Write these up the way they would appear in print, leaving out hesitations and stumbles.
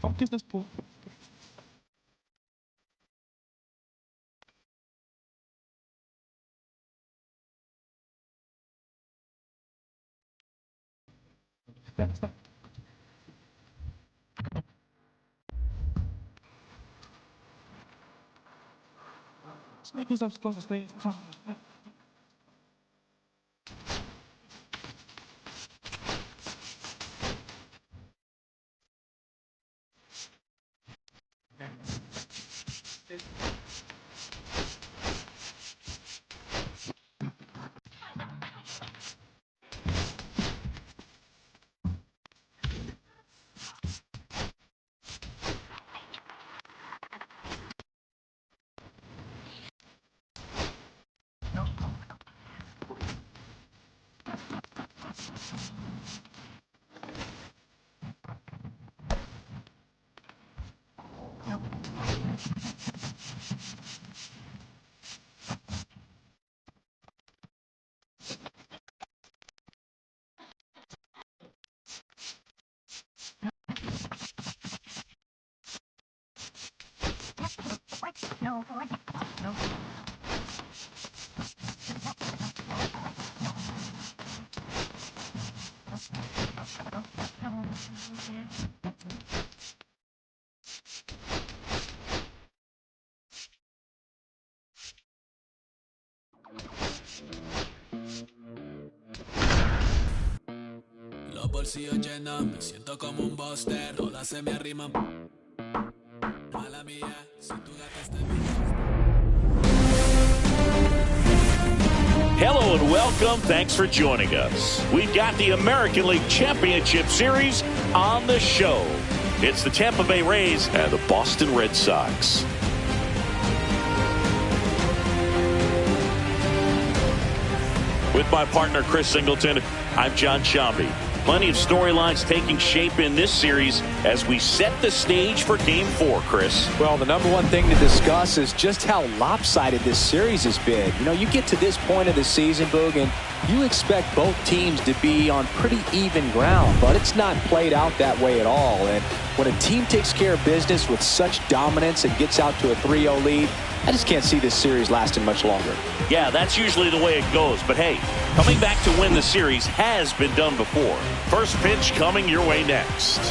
Forgiveness pool. Sneakers up close to stay. No. Los bolsillos llenos, me siento como un buster. Todas se me arriman. Mala mía, si tu gata está Hello and welcome. Thanks for joining us. We've got the American League Championship Series on the show. It's the Tampa Bay Rays and the Boston Red Sox. With my partner, Chris Singleton, I'm John Shambi. Plenty of storylines taking shape in this series as we set the stage for Game 4, Chris. Well, the number one thing to discuss is just how lopsided this series has been. You know, you get to this point of the season, Boog, and you expect both teams to be on pretty even ground, but it's not played out that way at all. And when a team takes care of business with such dominance and gets out to a 3-0 lead, I just can't see this series lasting much longer. Yeah, that's usually the way it goes. But hey, coming back to win the series has been done before. First pitch coming your way next.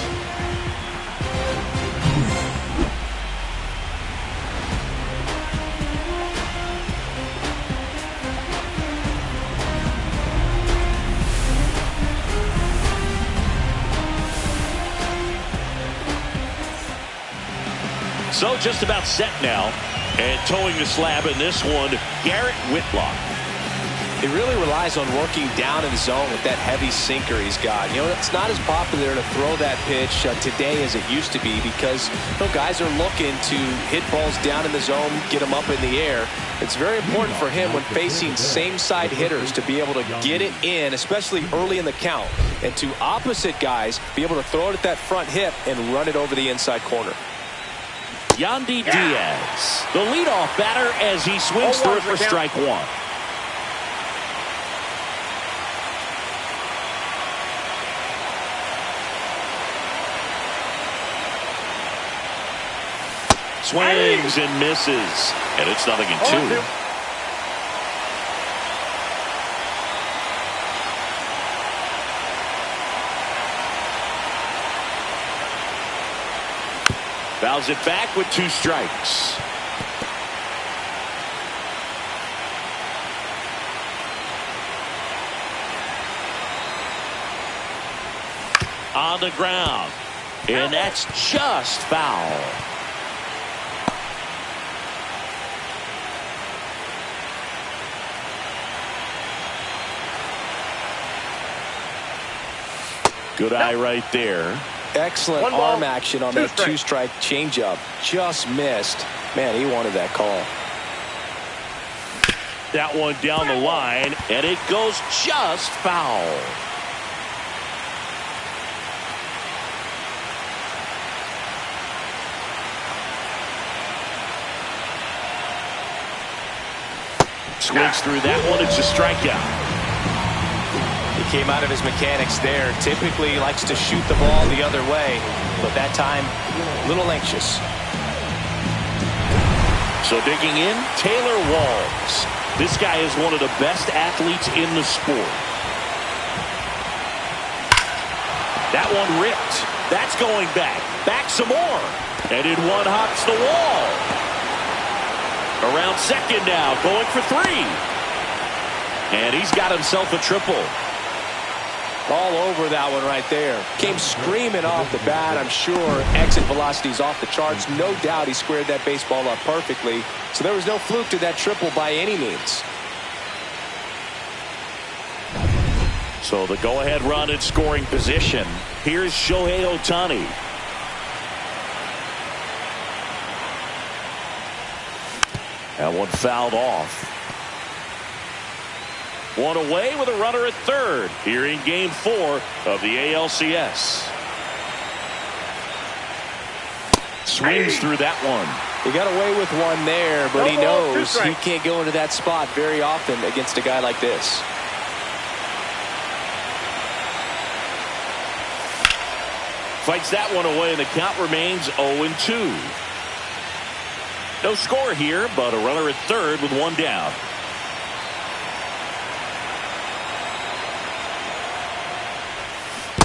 So just about set now. And towing the slab in this one, Garrett Whitlock. He really relies on working down in the zone with that heavy sinker he's got. You know, it's not as popular to throw that pitch today as it used to be because guys are looking to hit balls down in the zone, get them up in the air. It's very important for him when facing same-side hitters to be able to get it in, especially early in the count, and to opposite guys be able to throw it at that front hip and run it over the inside corner. Yandy Diaz, the leadoff batter as he swings through it for strike one. Swings and misses, and it's 0-2. Fouls it back with 2 strikes. On the ground, and that's just foul. Good eye right there. Excellent arm action on that 2-strike changeup. Just missed. Man, he wanted that call. That one down the line, and it goes just foul. Swings through that one. It's a strikeout. The Came out of his mechanics there. Typically likes to shoot the ball the other way, but that time a little anxious. So digging in, Taylor Walls. This guy is one of the best athletes in the sport. That one ripped. That's going back. Back some more. And in one hops the wall. Around second now, going for three. And he's got himself a triple. All over that one right there. Came screaming off the bat. I'm sure exit velocity's off the charts. No doubt he squared that baseball up perfectly. So there was no fluke to that triple by any means. So the go-ahead run in scoring position. Here's Shohei Ohtani. That one fouled off. One away with a runner at third here in game 4 of the ALCS. Swings through that one. He got away with one there, but he knows he can't go into that spot very often against a guy like this. Fights that one away, and the count remains 0-2. No score here, but a runner at third with one down.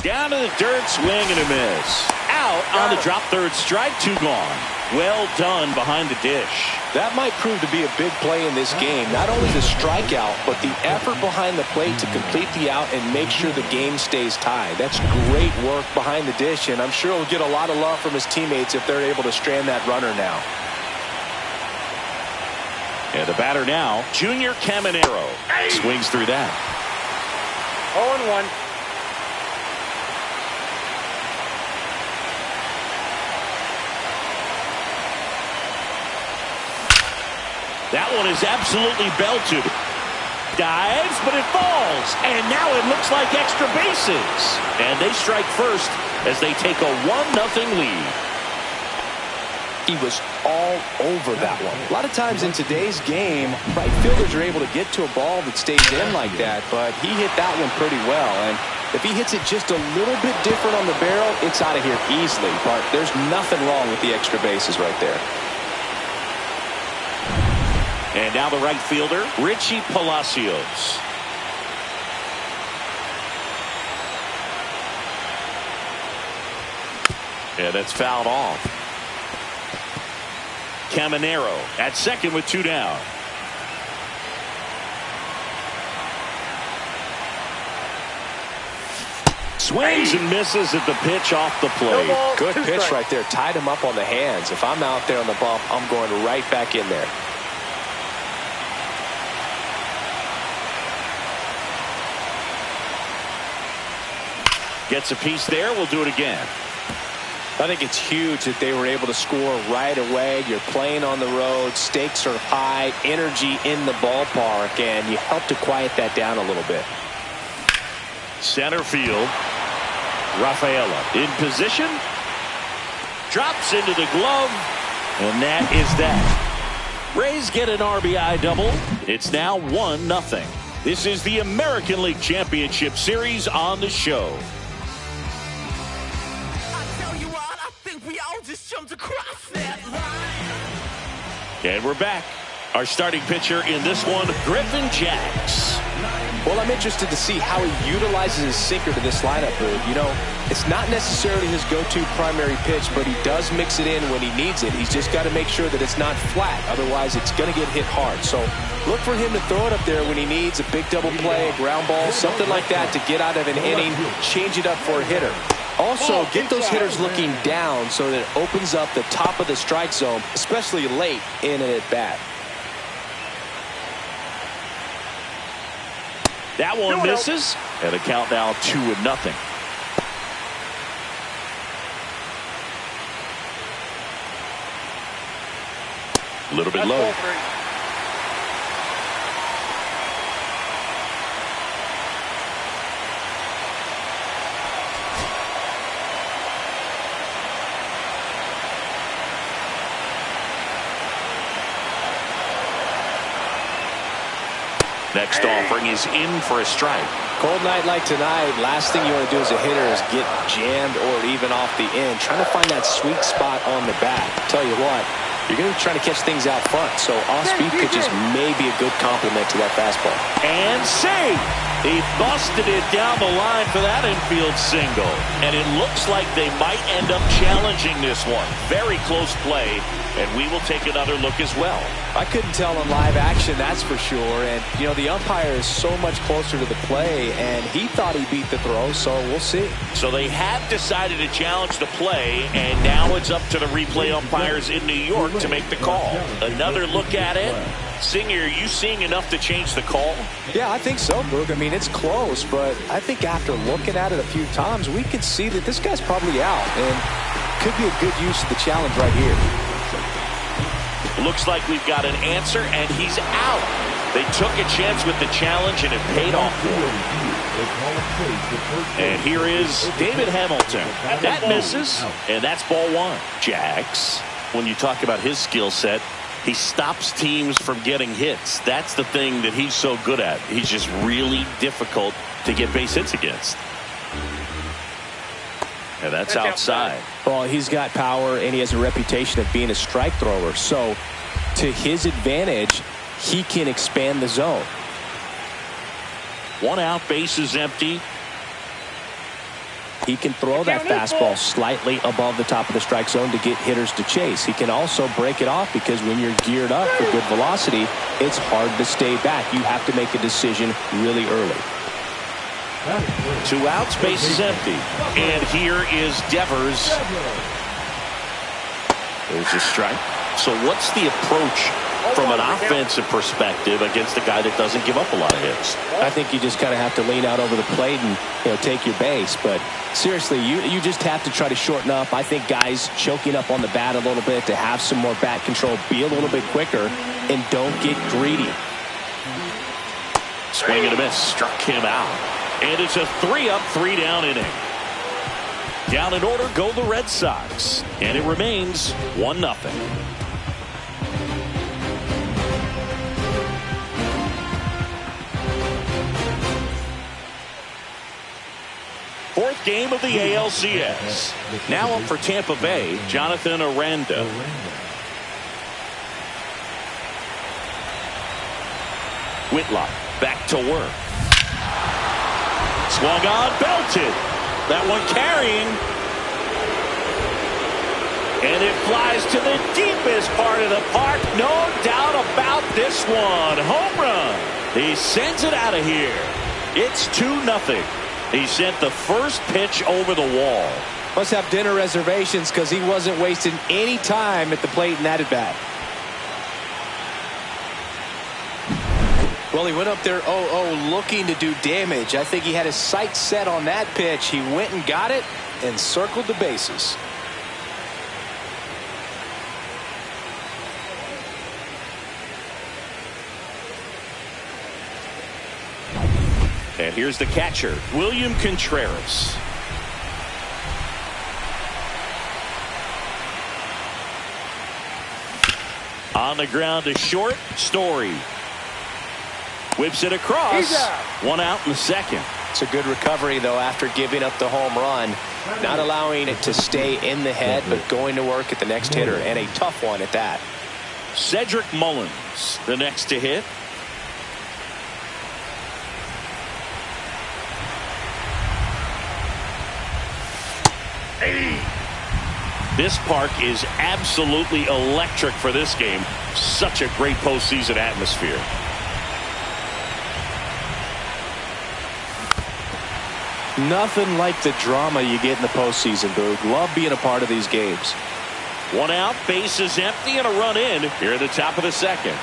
Down to the dirt, swing and a miss. Out on the drop third strike, 2 gone. Well done behind the dish. That might prove to be a big play in this game. Not only the strikeout, but the effort behind the plate to complete the out and make sure the game stays tied. That's great work behind the dish, and I'm sure he'll get a lot of love from his teammates if they're able to strand that runner now. And the batter now, Junior Caminero. Swings through that. 0-1. That one is absolutely belted. Dives, but it falls. And now it looks like extra bases. And they strike first as they take a 1-0 lead. He was all over that one. A lot of times in today's game, right fielders are able to get to a ball that stays in like that, but he hit that one pretty well. And if he hits it just a little bit different on the barrel, it's out of here easily. But there's nothing wrong with the extra bases right there. And now the right fielder, Richie Palacios. Yeah, that's fouled off. Caminero at second with 2 down. Swings and misses at the pitch off the plate. Good pitch right there. Tied him up on the hands. If I'm out there on the bump, I'm going right back in there. Gets a piece there. We'll do it again. I think it's huge that they were able to score right away. You're playing on the road. Stakes are high. Energy in the ballpark. And you help to quiet that down a little bit. Center field. Rafaela in position. Drops into the glove. And that is that. Rays get an RBI double. It's now 1-0. This is the American League Championship Series on the show. And we're back. Our starting pitcher in this one, Griffin Jax. Well, I'm interested to see how he utilizes his sinker to this lineup, Boog. You know, it's not necessarily his go-to primary pitch, but he does mix it in when he needs it. He's just got to make sure that it's not flat. Otherwise, it's going to get hit hard. So look for him to throw it up there when he needs a big double play, a ground ball, something like that to get out of an inning, change it up for a hitter. Also, get those hitters looking down so that it opens up the top of the strike zone, especially late in an at-bat. That one misses, and the count now 2-0. A little bit low. Next offering is in for a strike. Cold night like tonight, last thing you want to do as a hitter is get jammed or even off the end. Trying to find that sweet spot on the bat. Tell you what, you're going to be trying to catch things out front, so off-speed pitches may be a good complement to that fastball. And save! He busted it down the line for that infield single. And it looks like they might end up challenging this one. Very close play, and we will take another look as well. I couldn't tell in live action, that's for sure. And, you know, the umpire is so much closer to the play, and he thought he beat the throw, so we'll see. So they have decided to challenge the play, and now it's up to the replay umpires in New York to make the call. Another look at it. Singer, are you seeing enough to change the call? Yeah, I think so, Boog. I mean, it's close, but I think after looking at it a few times, we can see that this guy's probably out, and could be a good use of the challenge right here. Looks like we've got an answer, and he's out. They took a chance with the challenge, and it paid off for him. And here is David Hamilton. That misses, and that's ball one. Jax, when you talk about his skill set, he stops teams from getting hits. That's the thing that he's so good at. He's just really difficult to get base hits against. And that's outside. Well, he's got power, and he has a reputation of being a strike thrower. So, to his advantage, he can expand the zone. One out, base is empty. He can throw that fastball slightly above the top of the strike zone to get hitters to chase. He can also break it off because when you're geared up for good velocity, it's hard to stay back. You have to make a decision really early. 2 outs, base is empty. And here is Devers. There's a strike. So what's the approach from an offensive perspective against a guy that doesn't give up a lot of hits? I think you just kind of have to lean out over the plate and, you know, take your base. But seriously, you just have to try to shorten up. I think guys choking up on the bat a little bit to have some more bat control, be a little bit quicker, and don't get greedy. Swing and a miss, struck him out. And it's a 3-up, 3-down inning. Down in order go the Red Sox. And it remains 1-0. Fourth game of the ALCS. Now up for Tampa Bay, Jonathan Aranda. Whitlock back to work. Swung on, belted. That one carrying. And it flies to the deepest part of the park. No doubt about this one. Home run. He sends it out of here. It's 2-0. He sent the first pitch over the wall. Must have dinner reservations because he wasn't wasting any time at the plate in that at bat. Well, he went up there 0-0 looking to do damage. I think he had his sights set on that pitch. He went and got it and circled the bases. And here's the catcher, William Contreras. On the ground to short, Story. Whips it across. 1 out in the second. It's a good recovery, though, after giving up the home run. Not allowing it to stay in the head, but going to work at the next hitter, and a tough one at that. Cedric Mullins, the next to hit. This park is absolutely electric for this game. Such a great postseason atmosphere. Nothing like the drama you get in the postseason, Boog. Love being a part of these games. 1 out, base is empty, and a run in here at the top of the second.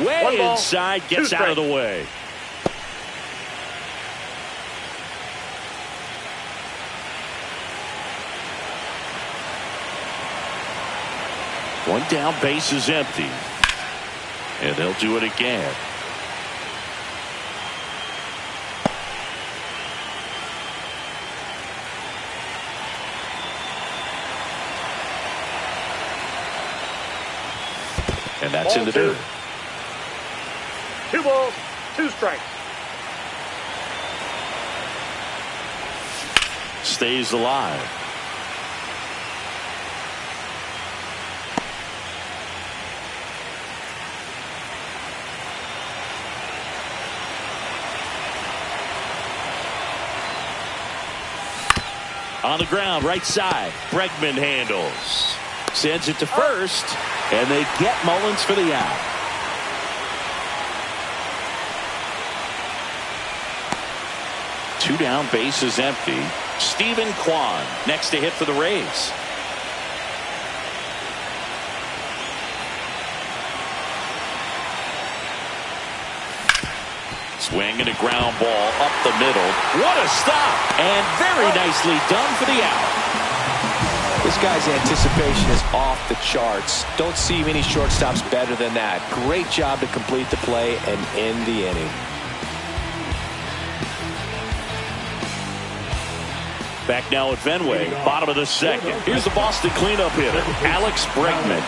Way inside, gets out of the way. One down, base is empty. And they'll do it again. And that's in the dirt. balls, 2 strikes. Stays alive. On the ground, right side. Bregman handles. Sends it to first, and they get Mullins for the out. Two down, bases empty. Stephen Kwan next to hit for the Rays. Swing and a ground ball up the middle. What a stop! And very nicely done for the out. This guy's anticipation is off the charts. Don't see many shortstops better than that. Great job to complete the play and end the inning. Back now at Fenway, bottom of the second. Here's the Boston cleanup hitter, Alex Bregman.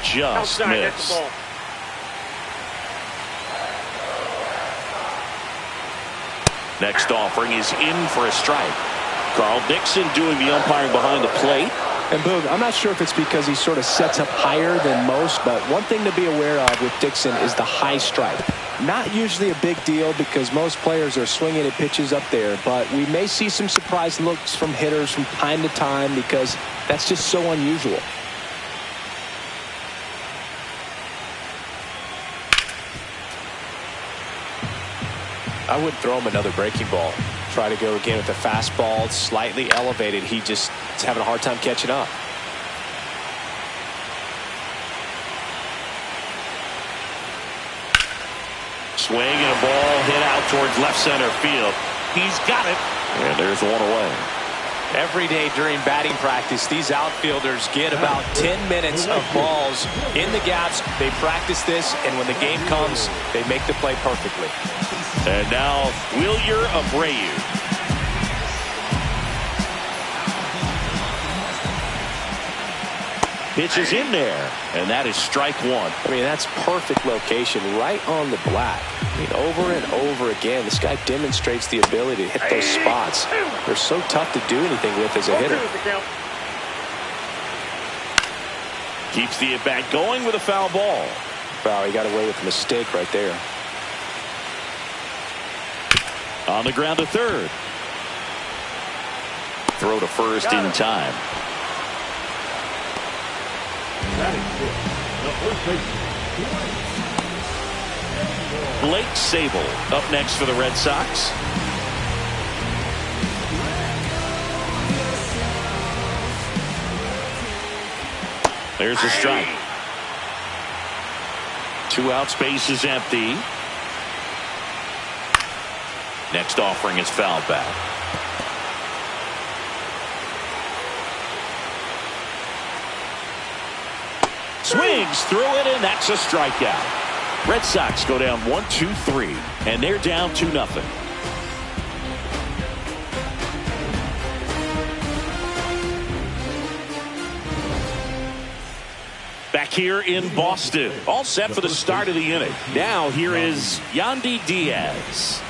Just missed. Next offering is in for a strike. Carl Dixon doing the umpiring behind the plate. And Boog, I'm not sure if it's because he sort of sets up higher than most, but one thing to be aware of with Dixon is the high stripe. Not usually a big deal because most players are swinging at pitches up there, but we may see some surprise looks from hitters from time to time because that's just so unusual. I wouldn't throw him another breaking ball. Try to go again with the fastball. It's slightly elevated. He just is having a hard time catching up. Swing and a ball hit out towards left center field. He's got it. And there's one away. Every day during batting practice, these outfielders get about 10 minutes of balls in the gaps. They practice this, and when the game comes, they make the play perfectly. And now, Wilyer Abreu. Pitch is in there, and that is strike one. I mean, that's perfect location, right on the black. I mean, over and over again, this guy demonstrates the ability to hit those spots. They're so tough to do anything with as a hitter. Keeps the at-bat going with a foul ball. Wow, he got away with a mistake right there. On the ground to third. Throw to first in time. Blake Sabol up next for the Red Sox. There's a strike. 2 outs, base is empty. Next offering is fouled back. Swings through it, and that's a strikeout. Red Sox go down 1-2-3, and they're down 2-0. Back here in Boston, all set for the start of the inning. Now here is Yandy Diaz.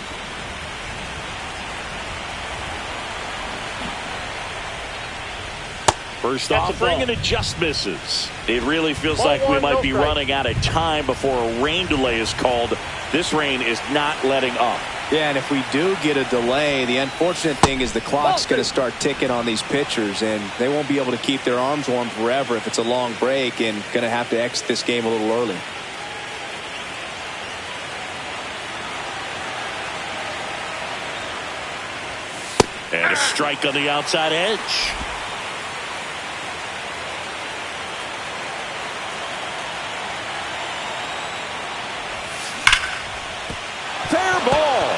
First offering, and it just misses. It really feels like we might be running out of time before a rain delay is called. This rain is not letting up. Yeah, and if we do get a delay, the unfortunate thing is the clock's going to start ticking on these pitchers, and they won't be able to keep their arms warm forever if it's a long break, and going to have to exit this game a little early. And a strike on the outside edge. Fair ball.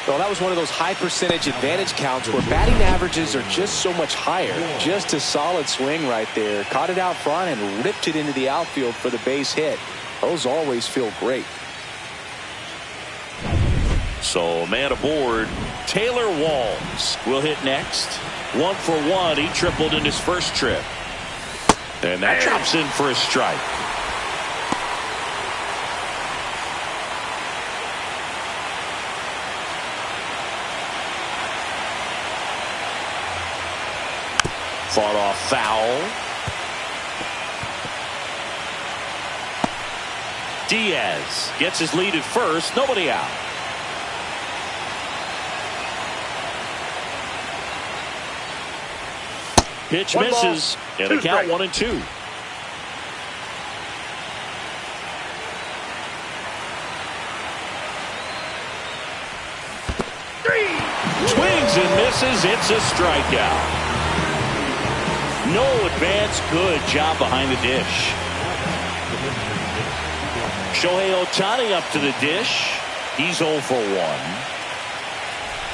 Well, that was one of those high percentage advantage counts where batting averages are just so much higher. Just a solid swing right there. Caught it out front and ripped it into the outfield for the base hit. Those always feel great. So man aboard, Taylor Walls will hit next. 1 for 1. He tripled in his first trip. And that drops in for a strike. Fought off foul. Diaz gets his lead at first. Nobody out. Pitch misses. And the count 1-2. Swings and misses. It's a strikeout. No advance. Good job behind the dish. Shohei Ohtani up to the dish. He's 0 for 1.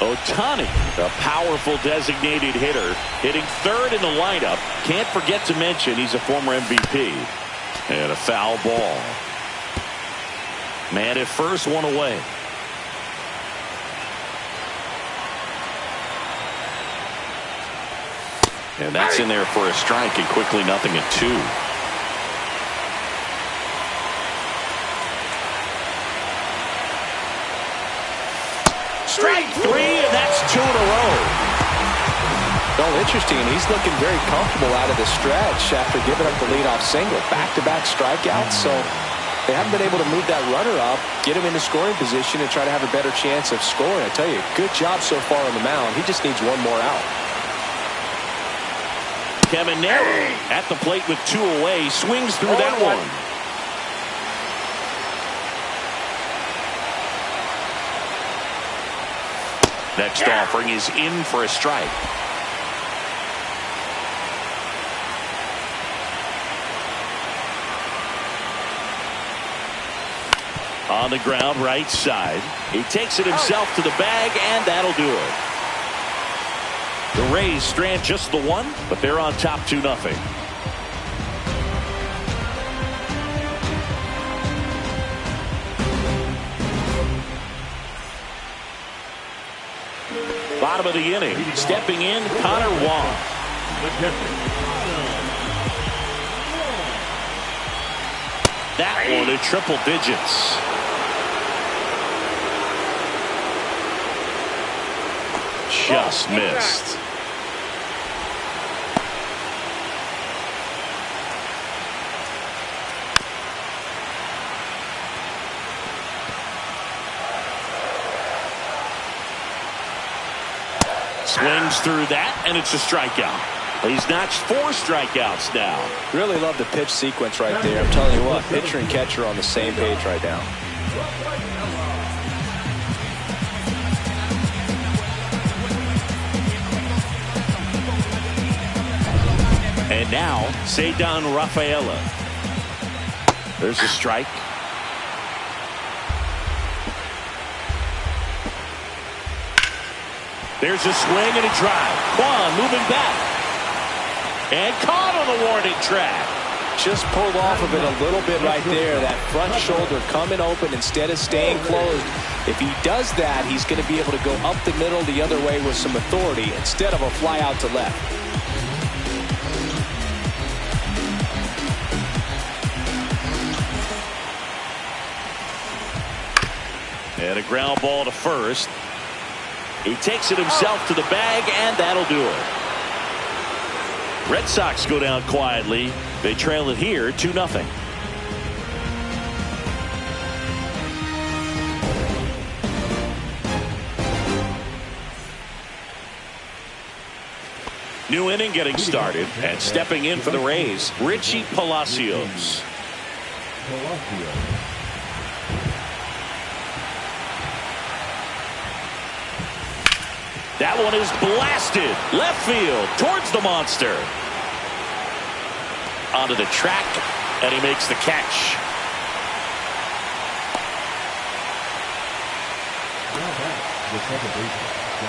Ohtani, a powerful designated hitter, hitting third in the lineup. Can't forget to mention he's a former MVP. And a foul ball. Man at first, 1 away. And that's in there for a strike, and quickly 0-2. Strike 3, and that's 2 in a row. Oh, interesting. He's looking very comfortable out of the stretch after giving up the leadoff single. Back-to-back strikeouts, so they haven't been able to move that runner up, get him into scoring position, and try to have a better chance of scoring. I tell you, good job so far on the mound. He just needs one more out. Caminero at the plate with 2 away. Swings through that one. Next offering is in for a strike. On the ground, right side. He takes it himself to the bag, and that'll do it. The Rays strand just the 1, but they're on top 2-0. Bottom of the inning, stepping in, Connor Wong. That one to triple digits. Just missed. Swings through that, and it's a strikeout. He's notched 4 strikeouts now. Really love the pitch sequence right there. I'm telling you what, pitcher and catcher are on the same page right now. And now, Ceddanne Rafaela. There's a strike. There's a swing and a drive. Kwan moving back. And caught on the warning track. Just pulled off of it a little bit right there. That front shoulder coming open instead of staying closed. If he does that, he's going to be able to go up the middle the other way with some authority instead of a fly out to left. And a ground ball to first. He takes it himself to the bag, and that'll do it. Red Sox go down quietly. They trail it here 2-0. New inning getting started, and stepping in for the Rays, Richie Palacios. That one is blasted left field towards the monster. Onto the track, and he makes the catch.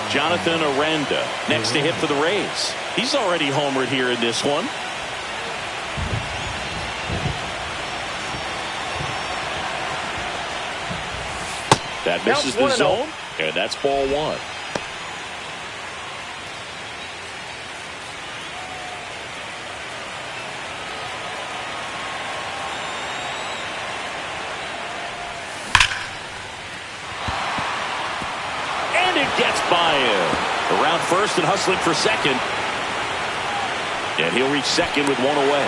Jonathan Aranda next to hit for the Rays. He's already homered here in this one. That misses the zone. And that's ball one. And it gets by him. Around first and hustling for second. And he'll reach second with one away.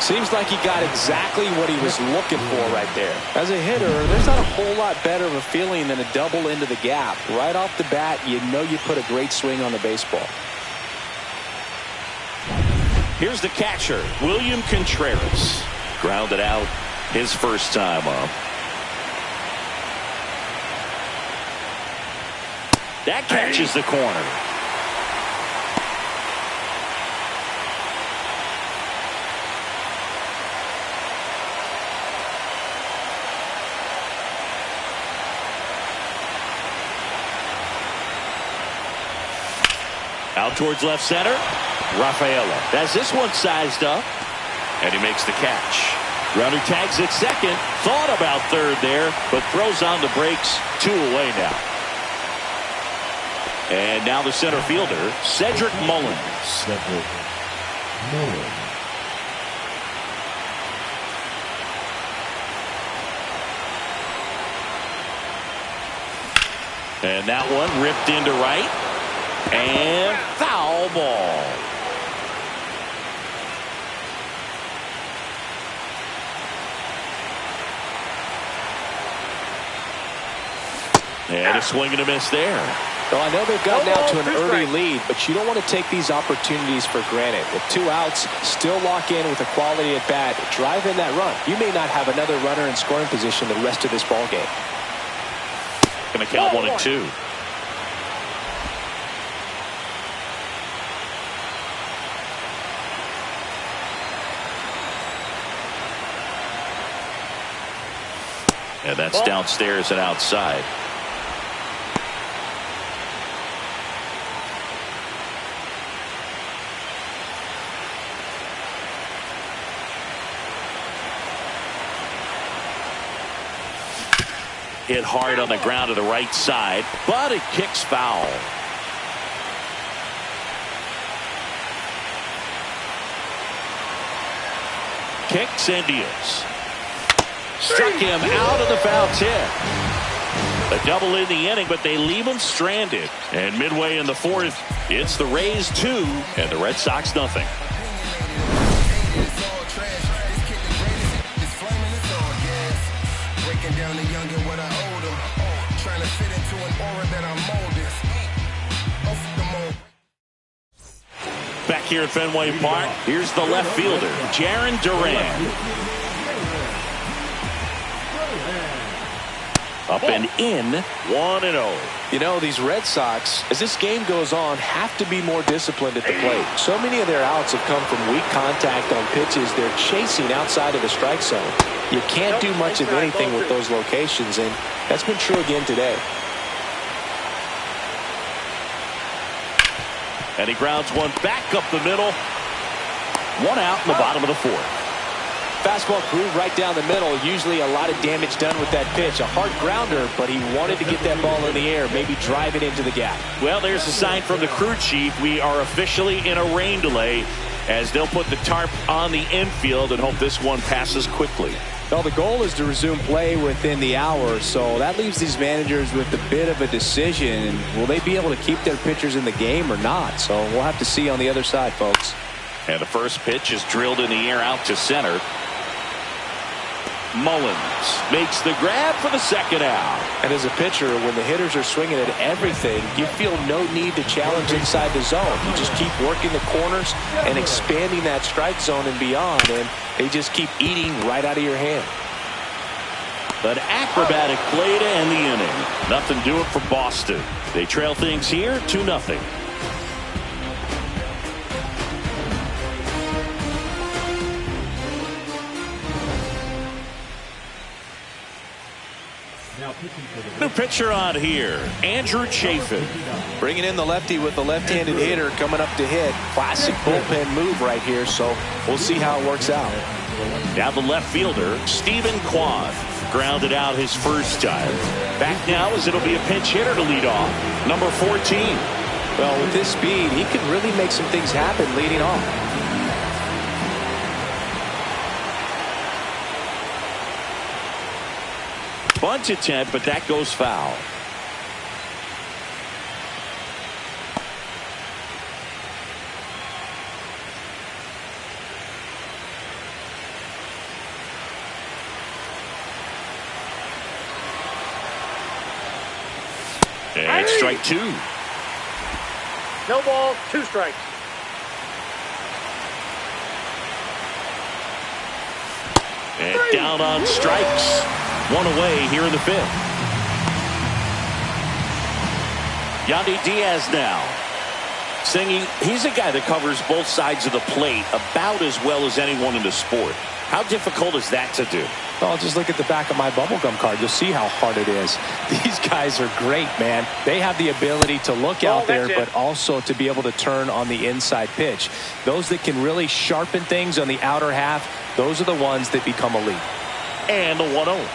Seems like he got exactly what he was looking for right there. As a hitter, there's not a whole lot better of a feeling than a double into the gap. Right off the bat, you know you put a great swing on the baseball. Here's the catcher, William Contreras. Grounded out his first time up. That catches the corner. Out towards left center. Rafaela has this one sized up. And he makes the catch. Runner tags at second. Thought about third there, but throws on the brakes. 2 away now. And now the center fielder, Cedric Mullins. And that one ripped into right. And foul ball. And a swing and a miss there. Well, I know they've gotten out to an early lead, but you don't want to take these opportunities for granted. With 2 outs, still lock in with a quality at bat, drive in that run. You may not have another runner in scoring position the rest of this ball game. Going to count 1 and 2. And that's downstairs and outside. Hit hard on the ground to the right side, but it kicks foul. Kicks and deals. Struck him out of the foul tip. A double in the inning, but they leave him stranded. And midway in the 4th, it's the Rays 2 and the Red Sox nothing. Back here at Fenway Park, here's the left fielder, Jarren Duran. Up and in, 1-0. You know, these Red Sox, as this game goes on, have to be more disciplined at the plate. So many of their outs have come from weak contact on pitches they're chasing outside of the strike zone. You can't do much of anything with those locations, and that's been true again today. And he grounds one back up the middle. 1 out in the bottom of the 4th. Fastball groove right down the middle. Usually a lot of damage done with that pitch. A hard grounder, but he wanted to get that ball in the air, maybe drive it into the gap. Well, there's a sign from the crew chief. We are officially in a rain delay as they'll put the tarp on the infield and hope this one passes quickly. Well, the goal is to resume play within the hour, so that leaves these managers with a bit of a decision. Will they be able to keep their pitchers in the game or not? So we'll have to see on the other side, folks. And the first pitch is drilled in the air out to center. Mullins makes the grab for the second out. And as a pitcher, when the hitters are swinging at everything, you feel no need to challenge inside the zone. You just keep working the corners and expanding that strike zone and beyond, and they just keep eating right out of your hand. An acrobatic play to end the inning. Nothing doing for Boston. They trail things here 2-0. New pitcher on here, Andrew Chafin. Bringing in the lefty with the left-handed hitter coming up to hit. Classic bullpen move right here, so we'll see how it works out. Now the left fielder, Stephen Kwan. grounded out his first time. Back now as it'll be a pinch hitter to lead off. Number 14. Well, with his speed, he could really make some things happen leading off. Bunt attempt, but that goes foul. And strike two. No balls, 2 strikes. And down on strikes. 1 away here in the 5th. Yandy Diaz now. Singing, he's a guy that covers both sides of the plate about as well as anyone in the sport. How difficult is that to do? Well, just look at the back of my bubblegum card. You'll see how hard it is. These guys are great, man. They have the ability to look out there, but also to be able to turn on the inside pitch. Those that can really sharpen things on the outer half, those are the ones that become elite. And the 1-0.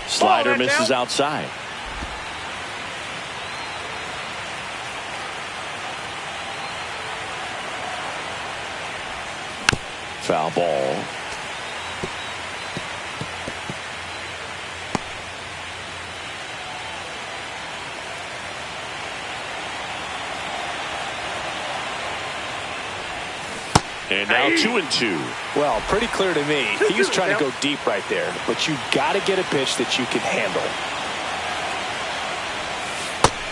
Slider misses outside. Foul ball. And now 2-2. Well, pretty clear to me. He's trying to go deep right there, but you got to get a pitch that you can handle.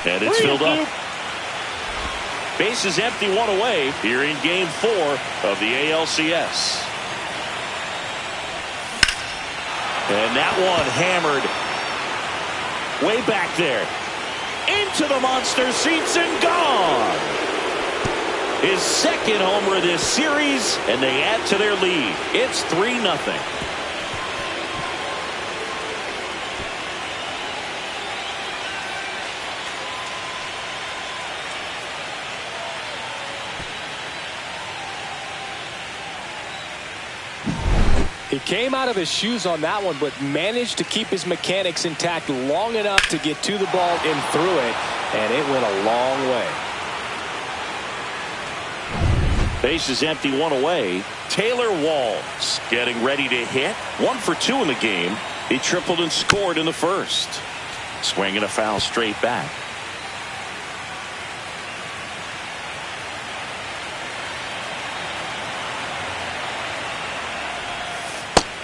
And it's filled up. Base is empty, 1 away here in Game 4 of the ALCS. And that one hammered way back there. Into the monster seats and gone. His second homer this series, and they add to their lead. It's 3-0. He came out of his shoes on that one, but managed to keep his mechanics intact long enough to get to the ball and through it, and it went a long way. Base is empty, 1 away. Taylor Walls getting ready to hit. 1 for 2 in the game. He tripled and scored in the first. Swinging a foul straight back.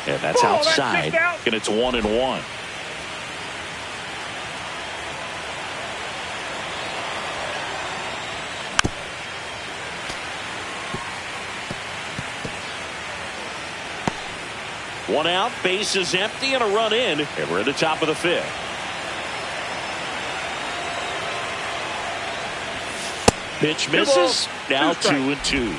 And that's outside. And it's 1-1. One out, base is empty, and a run in, and we're at the top of the 5th. Pitch misses. Now 2-2.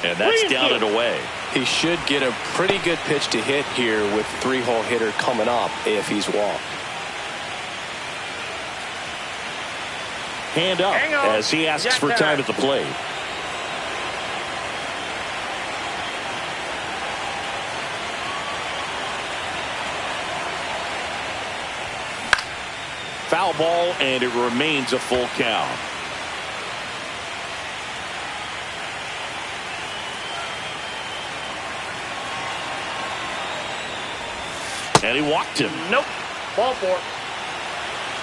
And that's down and away. He should get a pretty good pitch to hit here with 3-hole hitter coming up if he's walked. Hand up as he asks for time at the plate. Foul ball, and it remains a full count. And he walked him. Nope. Ball 4.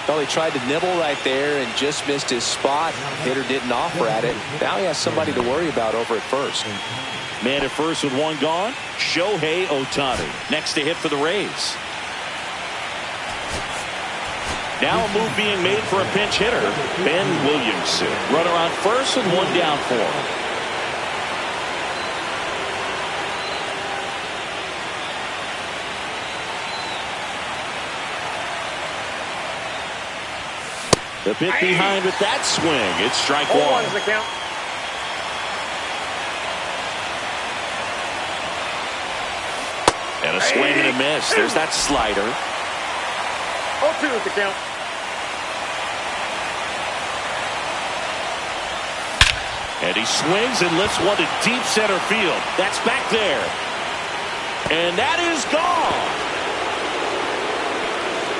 Well, he tried to nibble right there and just missed his spot. Hitter didn't offer at it. Now he has somebody to worry about over at first. Man at first with 1 gone. Shohei Ohtani next to hit for the Rays. Now a move being made for a pinch hitter, Ben Williamson. Runner on first and 1 down for him. The pick behind with that swing. It's strike 1. 1's the count. And a swing and a miss. There's that slider. 0-2 is the count. And he swings and lifts one to deep center field. That's back there. And that is gone.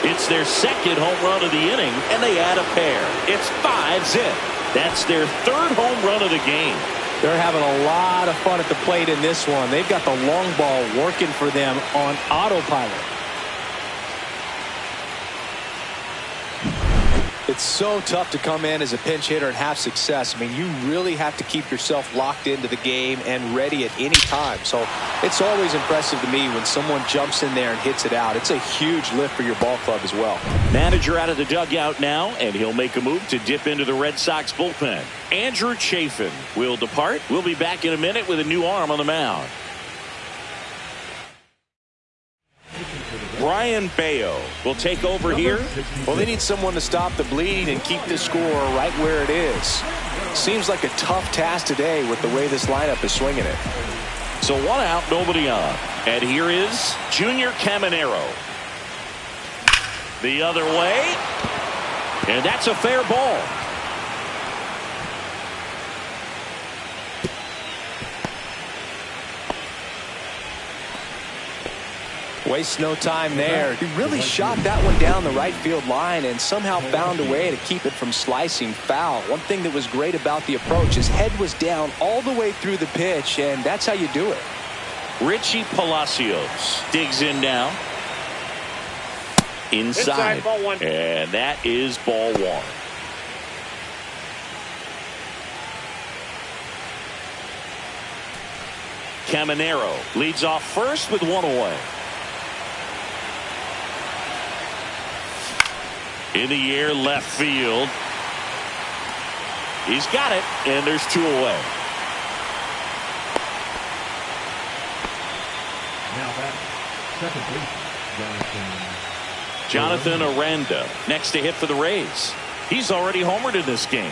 It's their second home run of the inning, and they add a pair. It's 5-zip. That's their third home run of the game. They're having a lot of fun at the plate in this one. They've got the long ball working for them on autopilot. It's so tough to come in as a pinch hitter and have success. I mean, you really have to keep yourself locked into the game and ready at any time. So it's always impressive to me when someone jumps in there and hits it out. It's a huge lift for your ball club as well. Manager out of the dugout now, and he'll make a move to dip into the Red Sox bullpen. Andrew Chafin will depart. We'll be back in a minute with a new arm on the mound. Brian Bayo will take over here. Well, they need someone to stop the bleed and keep this score right where it is. Seems like a tough task today with the way this lineup is swinging it. So 1 out, nobody on. And here is Junior Caminero. The other way. And that's a fair ball. Waste no time there. He really shot that one down the right field line and somehow found a way to keep it from slicing foul. One thing that was great about the approach, his head was down all the way through the pitch, and that's how you do it. Richie Palacios digs in now. Inside. Ball one. And that is ball one. Caminero leads off first with one away. In the air, left field. He's got it, and there's 2 away. Now back, second base, Jonathan Aranda next to hit for the Rays. He's already homered in this game.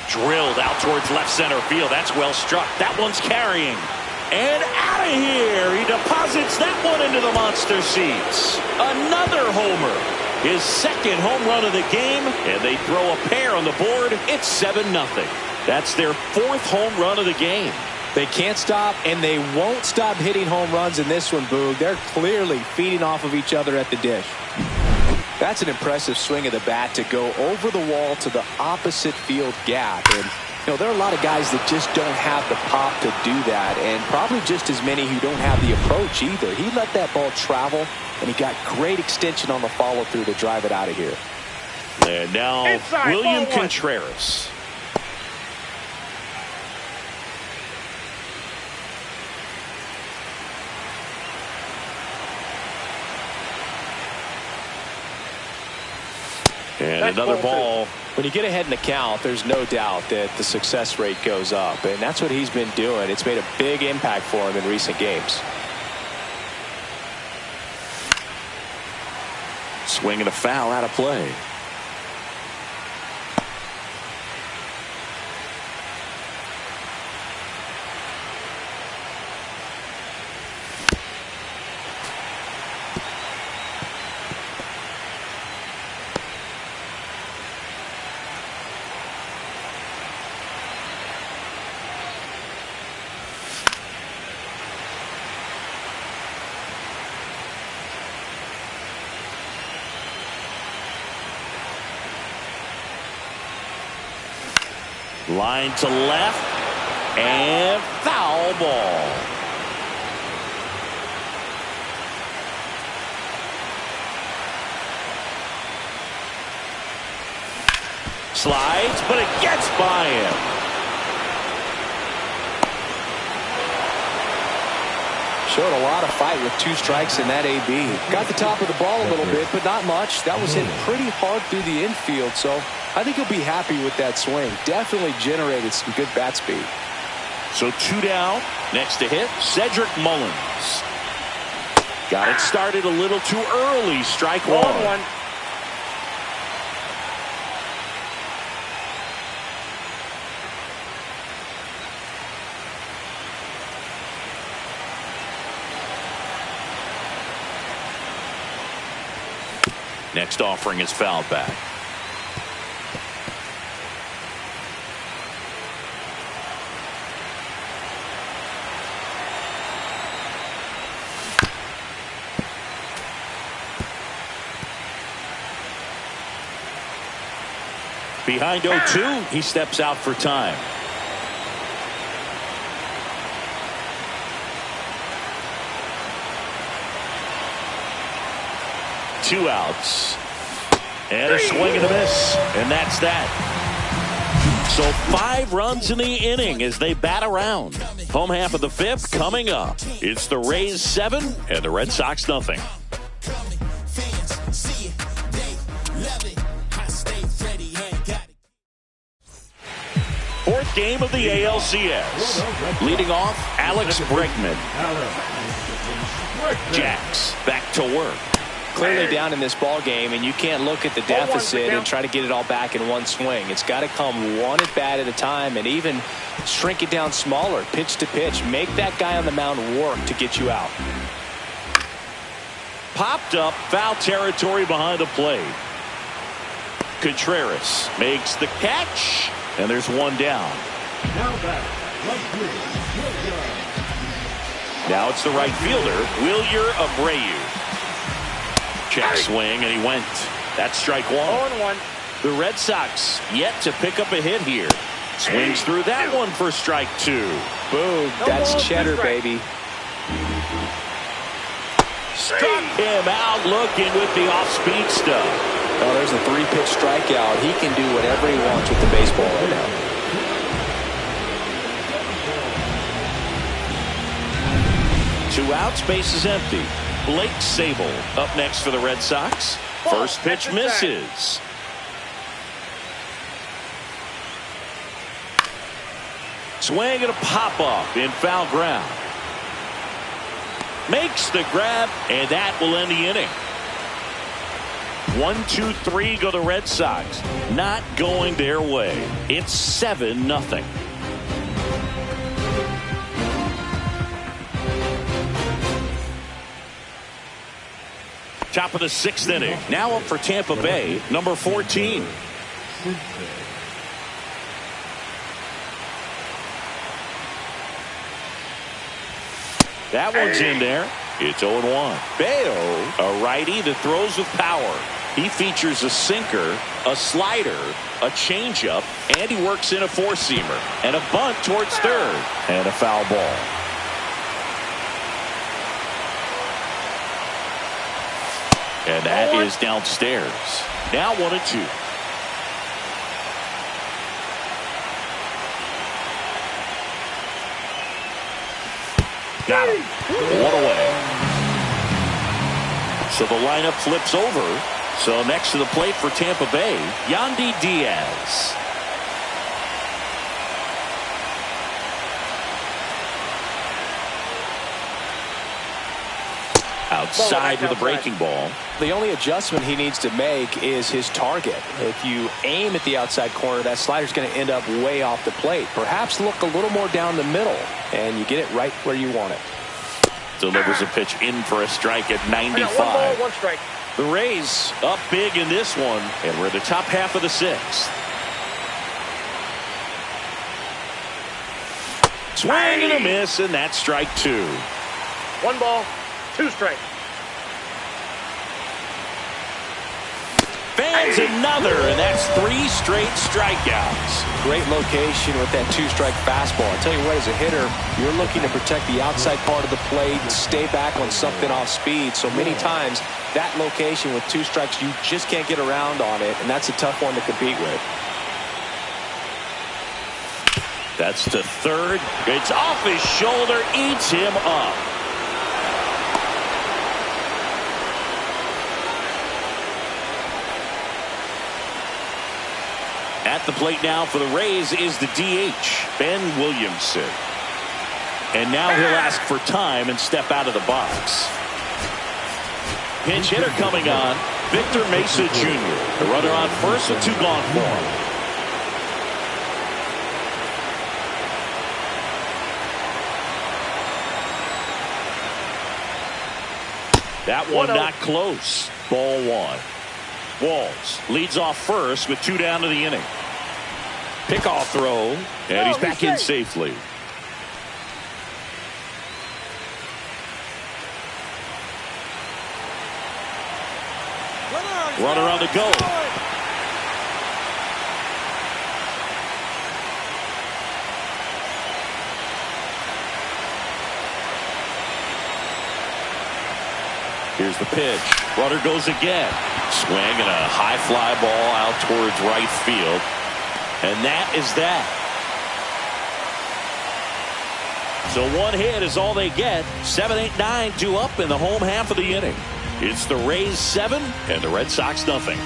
Drilled out towards left center field. That's well struck. That one's carrying. And out of here. He deposits that one into the monster seats. Another homer. His second home run of the game. And they throw a pair on the board. It's 7-0. That's their 4th home run of the game. They can't stop, and they won't stop hitting home runs in this one, Boog. They're clearly feeding off of each other at the dish. That's an impressive swing of the bat to go over the wall to the opposite field gap. And, you know, there are a lot of guys that just don't have the pop to do that, and probably just as many who don't have the approach either. He let that ball travel, and he got great extension on the follow-through to drive it out of here. And now Inside, William ball one. Contreras. And That's another ball ball. When you get ahead in the count, there's no doubt that the success rate goes up, and that's what he's been doing. It's made a big impact for him in recent games. Swing and a foul out of play. Line to left, and foul ball. Slides, but it gets by him. Showed a lot of fight with 2 strikes in that AB. Got the top of the ball a little bit, but not much. That was hit pretty hard through the infield, so I think he'll be happy with that swing. Definitely generated some good bat speed. So 2 down. Next to hit, Cedric Mullins. Got it started a little too early. Strike one. Next offering is fouled back. Behind 0-2, he steps out for time. Two outs. And a swing and a miss. And that's that. So 5 runs in the inning as they bat around. Home half of the 5th coming up. It's the Rays 7 and the Red Sox nothing. Fourth game of the ALCS. Leading off, Alex Bregman. Jacks back to work. Clearly down in this ball game, and you can't look at the deficit and try to get it all back in one swing. It's got to come one at bat at a time, and even shrink it down smaller, pitch to pitch. Make that guy on the mound work to get you out. Popped up, foul territory behind the plate. Contreras makes the catch, and there's one down. Now it's the right fielder, Wilyer Abreu. Check swing, and he went. That's strike 1. 0-1. The Red Sox yet to pick up a hit here. Swings through that one for strike 2. Boom. That's cheddar, baby. Struck him out looking with the off-speed stuff. Oh, there's a 3-pitch strikeout. He can do whatever he wants with the baseball right now. Two outs, base is empty. Blake Sable up next for the Red Sox. First pitch misses. Swing and a pop-up in foul ground. Makes the grab, and that will end the inning. 1, 2, 3 go the Red Sox. Not going their way. It's 7-0. Top of the 6th inning. Now up for Tampa Bay, number 14. That one's in there. It's 0-1. Bayo, a righty that throws with power. He features a sinker, a slider, a changeup, and he works in a 4-seamer. And a bunt towards third. And a foul ball. And that is downstairs. Now 1-2. Got him. 1 away. So the lineup flips over. So next to the plate for Tampa Bay, Yandy Diaz. Outside with a breaking ball. The only adjustment he needs to make is his target. If you aim at the outside corner, that slider's going to end up way off the plate. Perhaps look a little more down the middle, and you get it right where you want it. Delivers a pitch in for a strike at 95. 1 ball, 1 strike. The Rays up big in this one, and we're in the top half of the 6th. Swing and a miss, and that's strike 2. 1 ball, 2 strikes. Fans another, and that's 3 straight strikeouts. Great location with that 2-strike fastball. I tell you what, as a hitter, you're looking to protect the outside part of the plate and stay back on something off speed. So many times, that location with 2 strikes, you just can't get around on it, and that's a tough one to compete with. That's to third. It's off his shoulder, eats him up. At the plate now for the Rays is the DH, Ben Williamson. And now he'll ask for time and step out of the box. Pinch hitter coming on, Victor Mesa Jr. The runner on first with 2 gone for him. That one not close. Ball 1. Walls leads off first with 2 down to the inning. Pickoff throw, and he's back in safely. Runner on the go. Here's the pitch. Runner goes again. Swing and a high fly ball out towards right field. And that is that. So 1 hit is all they get. 7, 8, 9, 2 up in the home half of the inning. It's the Rays 7 and the Red Sox nothing.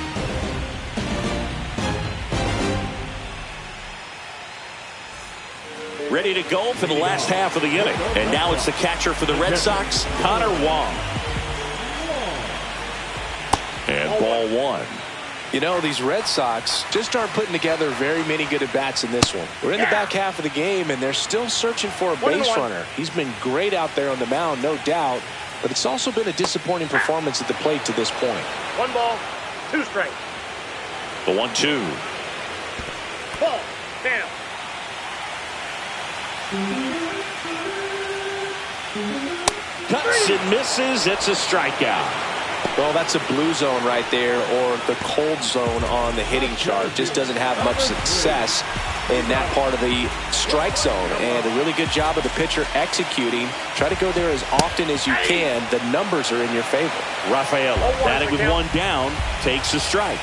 Ready to go for the last half of the inning. And now it's the catcher for the Red Sox, Connor Wong. And ball 1. You know, these Red Sox just aren't putting together very many good at-bats in this one. We're in the back half of the game, and they're still searching for a base runner. He's been great out there on the mound, no doubt, but it's also been a disappointing performance at the plate to this point. 1 ball, 2 strikes. The 1-2. Ball, down. Cuts and misses. It's a strikeout. Well, that's a blue zone right there, or the cold zone on the hitting chart. Just doesn't have much success in that part of the strike zone. And a really good job of the pitcher executing. Try to go there as often as you can. The numbers are in your favor. Rafaela, batting with 1 down, takes a strike.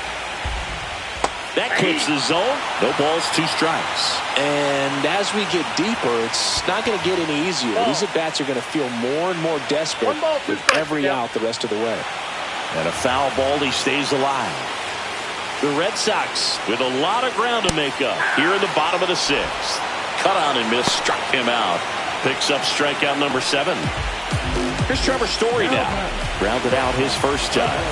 That clips the zone. No balls, 2 strikes. And as we get deeper, it's not going to get any easier. These at-bats are going to feel more and more desperate with every out the rest of the way. And a foul ball, he stays alive. The Red Sox with a lot of ground to make up here in the bottom of the 6th. Cut on and miss, struck him out. Picks up strikeout number 7. Here's Trevor Story now. Grounded out his first time.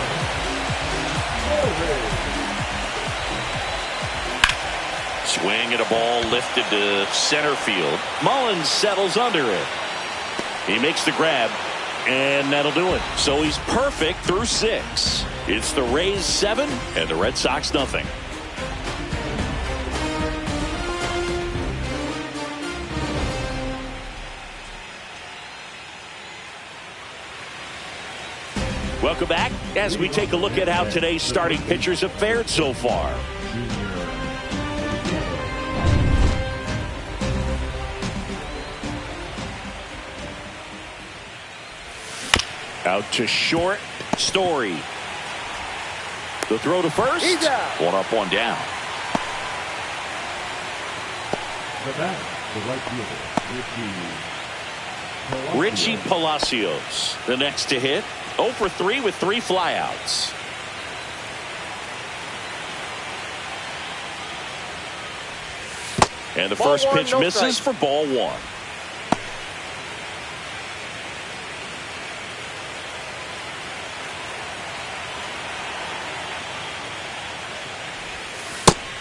Swing at a ball lifted to center field. Mullins settles under it. He makes the grab. And that'll do it. So he's perfect through 6. It's the Rays 7 and the Red Sox nothing. Welcome back as we take a look at how today's starting pitchers have fared so far. Out to short, Story. The throw to first. 1 up, 1 down. The bat, the right fielder, Richie Palacios, the next to hit. 0 for 3 with 3 flyouts. And the first pitch misses for ball 1.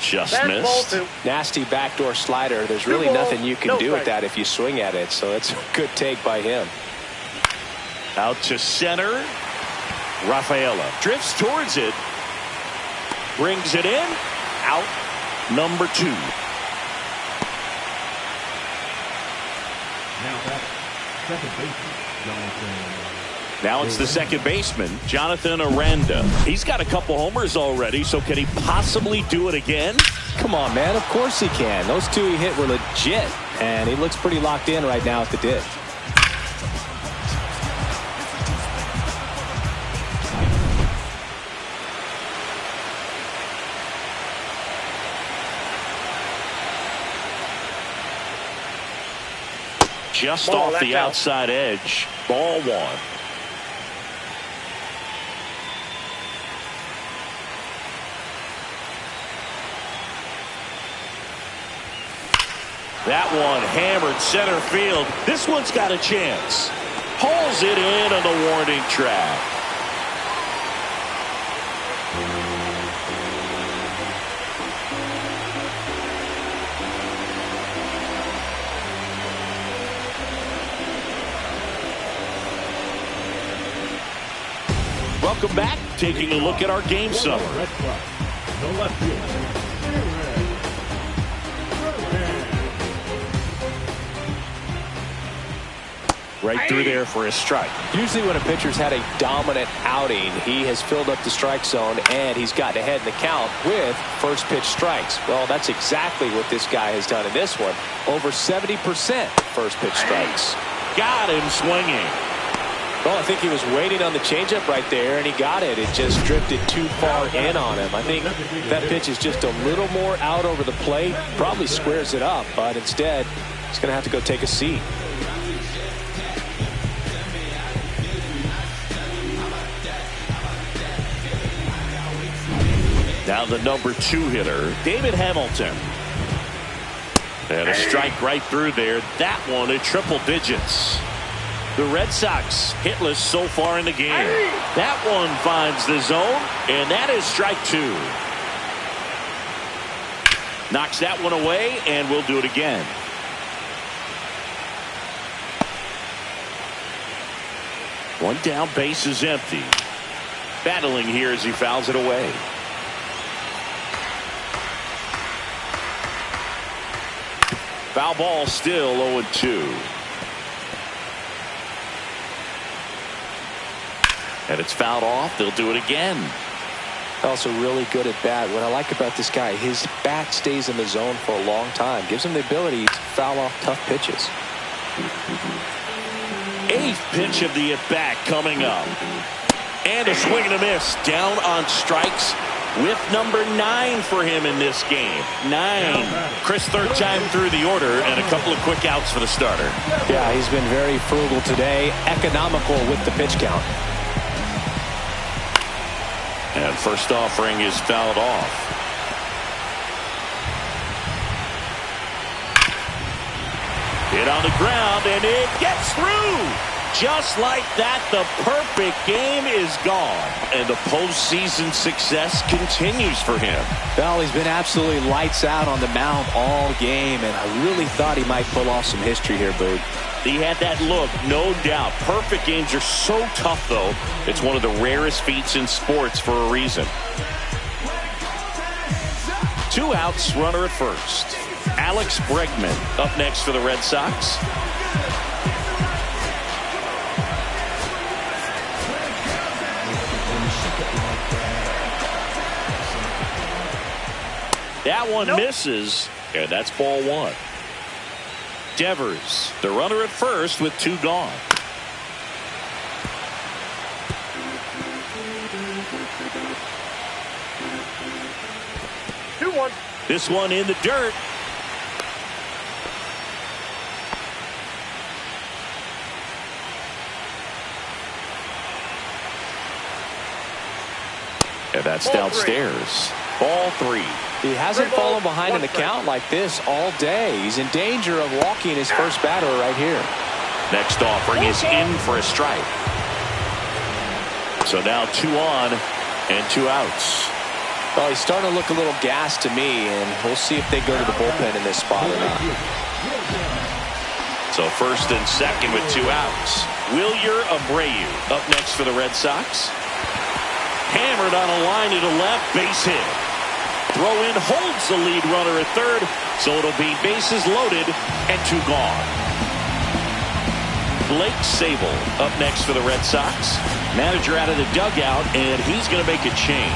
Just missed. Nasty backdoor slider. There's really nothing you can do with that if you swing at it. So it's a good take by him. Out to center. Rafaela drifts towards it. Brings it in. Out number 2. now back, second baseman, Jonathan. Now it's the second baseman, Jonathan Aranda. He's got a couple homers already, so can he possibly do it again? Come on, man. Of course he can. Those 2 he hit were legit, and he looks pretty locked in right now at the ditch. Just off the outside edge. Ball 1. That one hammered center field. This one's got a chance. Pulls it in on the warning track. Welcome back. Taking a look at our game summary. Red Sox. No left field. Right through there for a strike. Usually when a pitcher's had a dominant outing, he has filled up the strike zone and he's gotten ahead in the count with first pitch strikes. Well, that's exactly what this guy has done in this one. Over 70% first pitch strikes. Got him swinging. Well, I think he was waiting on the changeup right there, and he got it. It just drifted too far in on him. I think that pitch is just a little more out over the plate. Probably squares it up, but instead, he's going to have to go take a seat. Now the number 2 hitter, David Hamilton. And a strike right through there. That one at triple digits. The Red Sox hitless so far in the game. That one finds the zone, and that is strike 2. Knocks that one away, and we'll do it again. One down, base is empty. Battling here as he fouls it away. Foul ball, still 0-2. And it's fouled off. They'll do it again. Also really good at bat. What I like about this guy, his bat stays in the zone for a long time. Gives him the ability to foul off tough pitches. 8th pitch of the at-bat coming up. And a swing and a miss. Down on strikes with number 9 for him in this game. 9. Chris, third time through the order, and a couple of quick outs for the starter. Yeah, he's been very frugal today. Economical with the pitch count. And first offering is fouled off. Hit on the ground, and it gets through. Just like that, the perfect game is gone. And the postseason success continues for him. Well, he's been absolutely lights out on the mound all game, and I really thought he might pull off some history here, Boog. He had that look, no doubt. Perfect games are so tough, though. It's one of the rarest feats in sports for a reason. 2 outs, runner at first. Alex Bregman up next for the Red Sox. That one misses, and that's ball 1. Devers, the runner at first with 2 gone. This one in the dirt. And that's downstairs. Ball 3. He hasn't fallen behind in the count like this all day. He's in danger of walking his first batter right here. Next offering is in for a strike. So now 2 on and 2 outs. Well, he's starting to look a little gassed to me, and we'll see if they go to the bullpen in this spot or not. So first and second with 2 outs. Wilyer Abreu up next for the Red Sox. Hammered on a line to the left, base hit. Throw in holds the lead runner at third, so it'll be bases loaded and 2 gone. Blake Sable up next for the Red Sox. Manager out of the dugout, and he's going to make a change.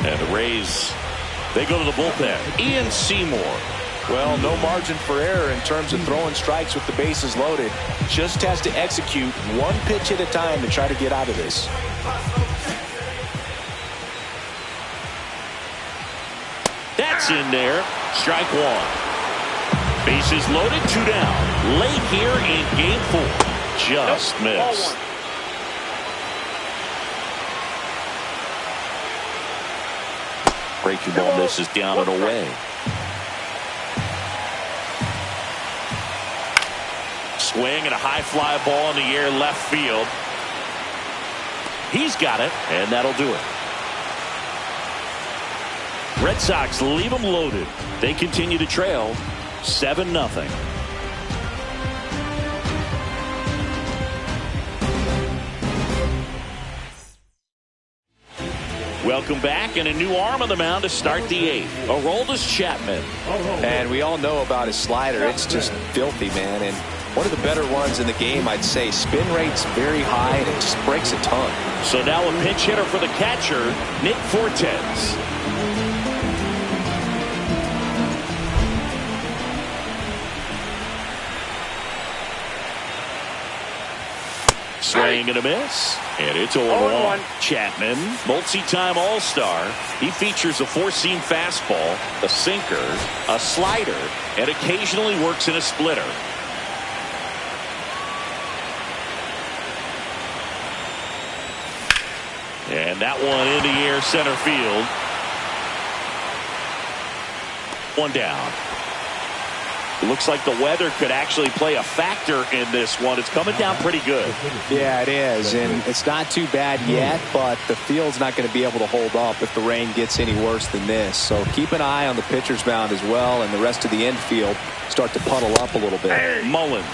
And the Rays, they go to the bullpen. Ian Seymour. Well, no margin for error in terms of throwing strikes with the bases loaded. Just has to execute 1 pitch at a time to try to get out of this. That's in there. Strike 1. Bases loaded, 2 down. Late here in game 4. Just missed. Breaking ball misses down and away. Swing and a high fly ball in the air left field. He's got it, and that'll do it. Red Sox leave them loaded. They continue to trail 7-0. Welcome back, and a new arm on the mound to start the 8th. Aroldis Chapman. And we all know about his slider. It's just filthy, man. And one of the better ones in the game, I'd say. Spin rate's very high, and it just breaks a ton. So now a pinch hitter for the catcher, Nick Fortes. Swing and a miss, and it's 0-1. Chapman, multi-time All-Star. He features a four-seam fastball, a sinker, a slider, and occasionally works in a splitter. And that one in the air, center field. One down. It looks like the weather could actually play a factor in this one. It's coming down pretty good. Yeah, it is, and it's not too bad yet, but the field's not going to be able to hold up if the rain gets any worse than this. So keep an eye on the pitcher's mound as well, and the rest of the infield start to puddle up a little bit. Mullins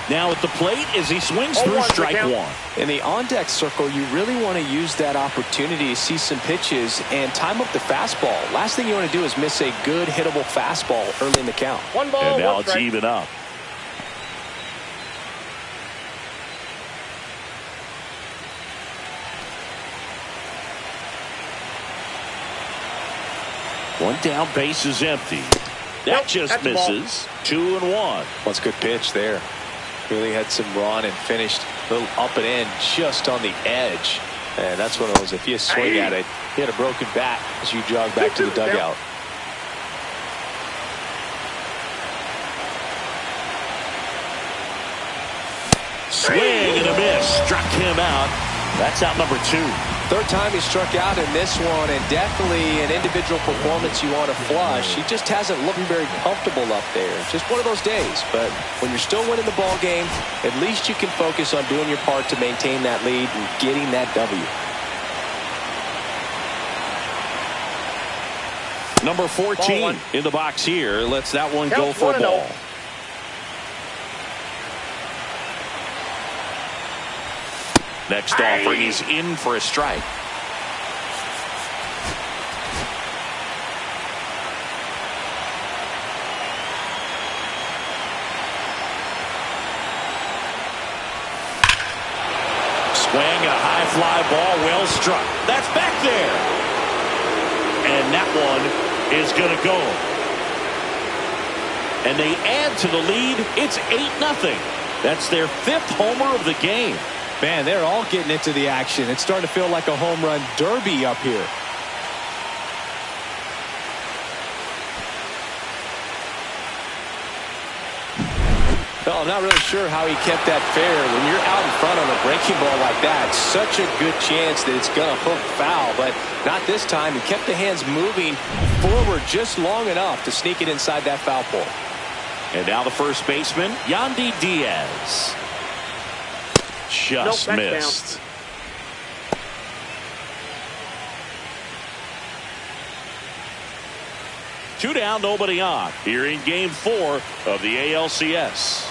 now at the plate as he swings through strike one. In the on-deck circle, you really want to use that opportunity to see some pitches and time up the fastball. Last thing you want to do is miss a good hittable fastball early in the count. One ball, and now one it's strike. even up. One down, base is empty. That just misses. 2-1. That's a good pitch there. Really had some run and finished a little up and in just on the edge. And that's one of those, if you swing at it, you had a broken bat as you jog back to the dugout. Swing and a miss. Struck him out. That's out number 2. Third time he struck out in this one, and definitely an individual performance you want to flush. He just hasn't looked very comfortable up there. Just one of those days. But when you're still winning the ball game, at least you can focus on doing your part to maintain that lead and getting that W. Number 14 in the box here. Lets that one go for a ball. Next offering, he's in for a strike. Swing, a high fly ball, well struck. That's back there. And that one is going to go. And they add to the lead. It's 8-0. That's their 5th homer of the game. Man, they're all getting into the action. It's starting to feel like a home run derby up here. Well, I'm not really sure how he kept that fair. When you're out in front on a breaking ball like that, such a good chance that it's going to hook foul, but not this time. He kept the hands moving forward just long enough to sneak it inside that foul pole. And now the first baseman, Yandy Diaz. Just missed. Two down, nobody on. Here in Game 4 of the ALCS.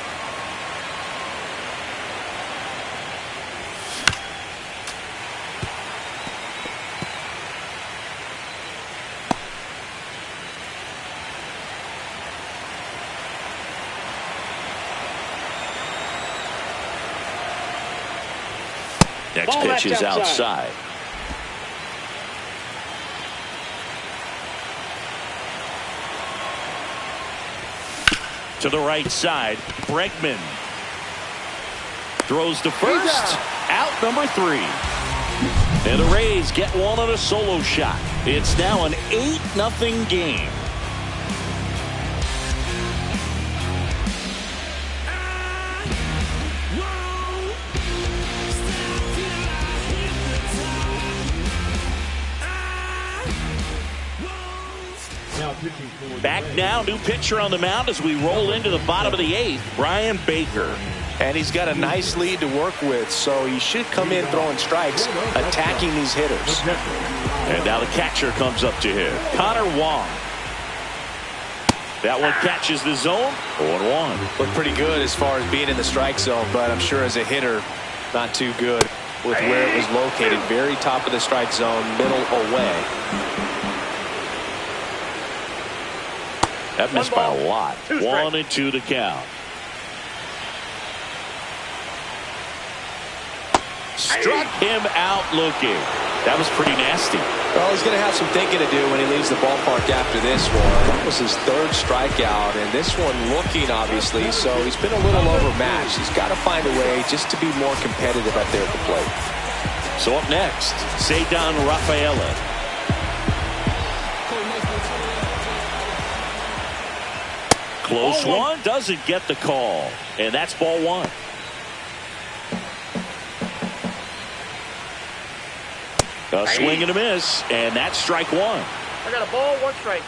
Next pitch is outside. To the right side, Bregman throws to first. Out number 3. And the Rays get one on a solo shot. It's now an 8-0 game. Back now, new pitcher on the mound as we roll into the bottom of the 8th, Brian Baker. And he's got a nice lead to work with, so he should come in throwing strikes, attacking these hitters. And now the catcher comes up to him, Connor Wong. That one catches the zone. 0-1. Looked pretty good as far as being in the strike zone, but I'm sure as a hitter, not too good with where it was located. Very top of the strike zone, middle away. That missed by a lot. 1-2 to count. Struck him out looking. That was pretty nasty. Well, he's going to have some thinking to do when he leaves the ballpark after this one. That was his third strikeout, and this one looking, obviously, so he's been a little overmatched. He's got to find a way just to be more competitive out there at the plate. So up next, Ceddanne Rafaela. Close one, doesn't get the call, and that's ball one. A swing and a miss, and that's strike one. I got a ball, 1 strike.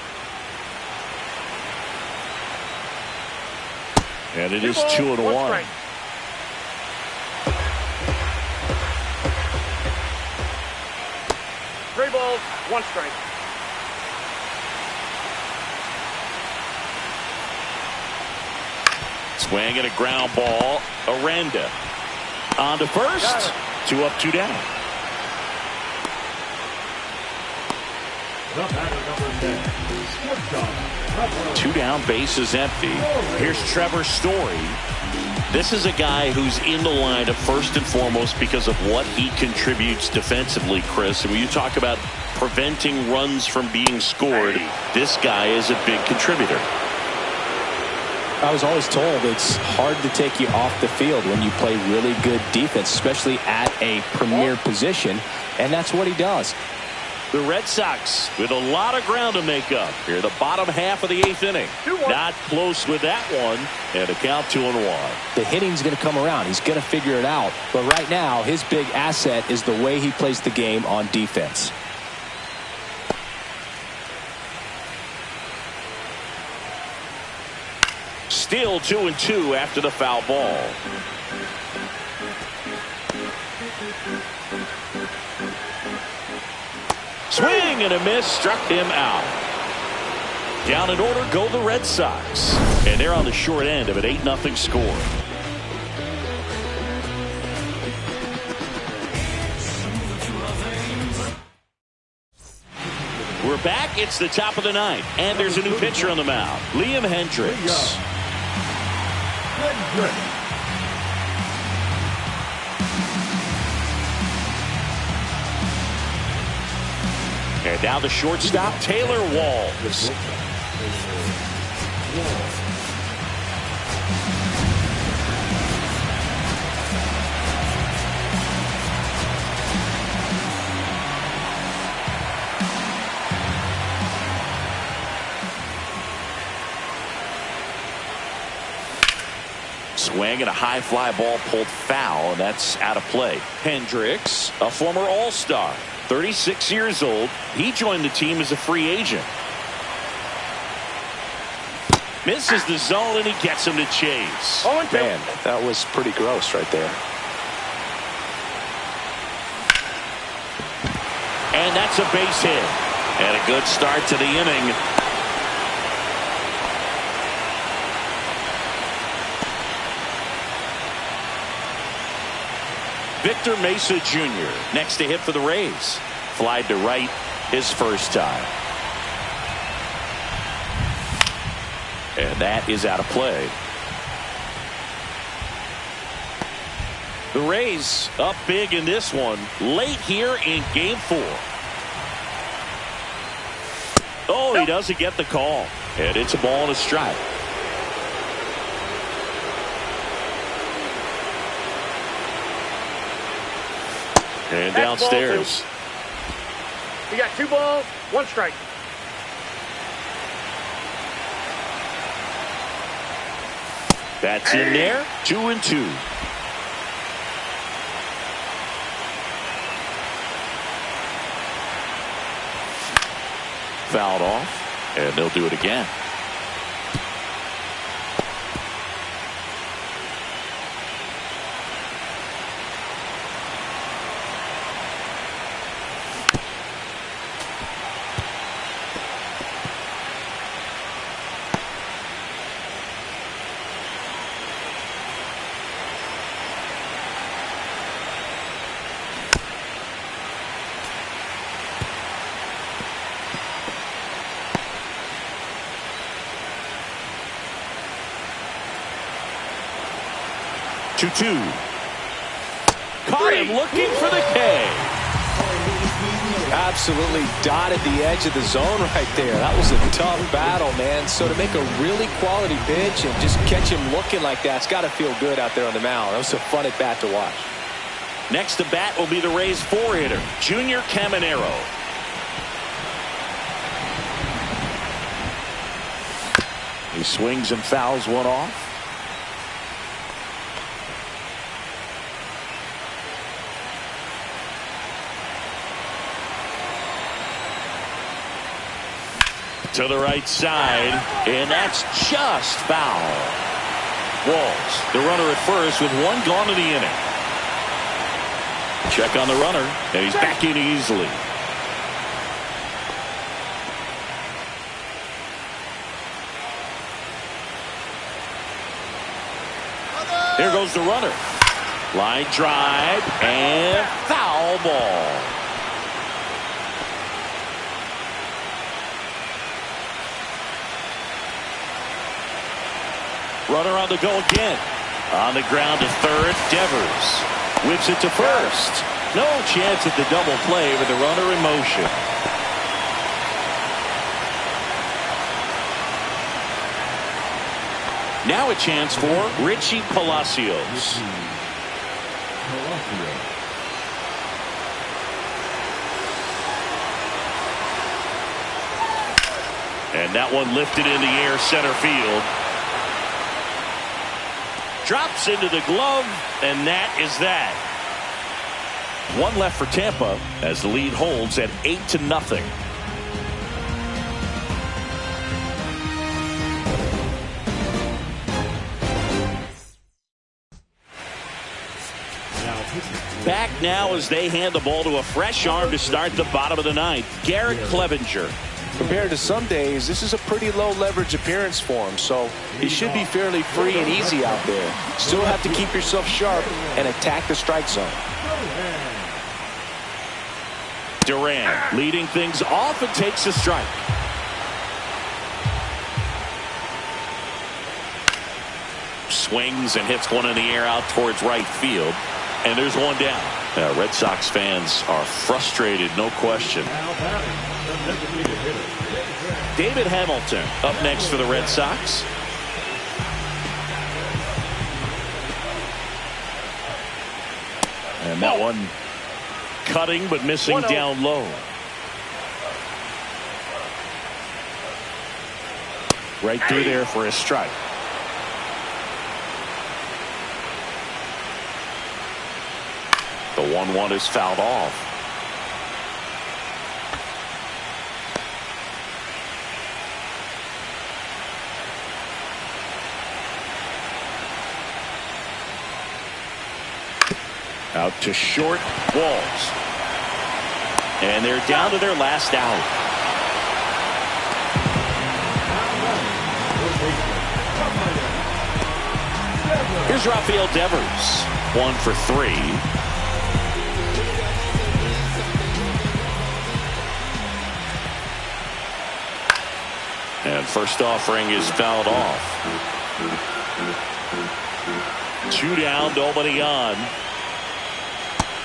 And it is 2-1. 3 balls, 1 strike. Swing and a ground ball. Aranda on to first. 2 up, 2 down. The batter number 10, 2 down, base is empty. Here's Trevor Story. This is a guy who's in the lineup first and foremost because of what he contributes defensively, Chris. And when you talk about preventing runs from being scored, this guy is a big contributor. I was always told it's hard to take you off the field when you play really good defense, especially at a premier position, and that's what he does. The Red Sox with a lot of ground to make up here, the bottom half of the 8th inning. Not close with that one, and a count 2-1. The hitting's going to come around. He's going to figure it out. But right now, his big asset is the way he plays the game on defense. Still 2-2 after the foul ball. Swing and a miss, struck him out. Down in order go the Red Sox. And they're on the short end of an 8-0 score. We're back. It's the top of the 9th. And there's a new pitcher on the mound. Liam Hendricks. And now the shortstop, Taylor Walls. Swing and a high fly ball pulled foul, and that's out of play. Hendricks, a former All-Star, 36 years old. He joined the team as a free agent. Misses the zone, and he gets him to chase. Man, that was pretty gross right there. And that's a base hit. And a good start to the inning. Victor Mesa Jr. next to hit for the Rays. Flied to right his first time. And that is out of play. The Rays up big in this one late here in game 4. Oh, he doesn't get the call. And it's a ball and a strike. And downstairs. We got 2 balls, 1 strike. That's in there. 2-2. Fouled off, and they'll do it again. 2-2. Caught him looking for the K. Absolutely dotted the edge of the zone right there. That was a tough battle, man. So to make a really quality pitch and just catch him looking like that, it's got to feel good out there on the mound. That was a fun at bat to watch. Next to bat will be the Rays 4-hitter, Junior Caminero. He swings and fouls one off. To the right side, and that's just foul. Walls, the runner at first with one gone in the inning. Check on the runner, and he's back in easily. Here goes the runner. Line drive, and foul ball. Runner on the go again. On the ground to third, Devers whips it to first. No chance at the double play with the runner in motion. Now a chance for Richie Palacios. And that one lifted in the air center field. Drops into the glove, and that is that. One left for Tampa as the lead holds at 8-0. Back now as they hand the ball to a fresh arm to start the bottom of the ninth, Garrett Clevenger. Compared to some days, this is a pretty low leverage appearance for him, so he should be fairly free and easy out there. Still have to keep yourself sharp and attack the strike zone. Duran leading things off and takes a strike. Swings and hits one in the air out towards right field, and there's one down. Red Sox fans are frustrated, no question. David Hamilton up next for the Red Sox. And that one cutting but missing down low. Right through there for a strike. The 1-1 is fouled off. Out to short, Walls. And they're down to their last out. Here's Rafael Devers. 1 for 3. And first offering is fouled off. 2 down, nobody on.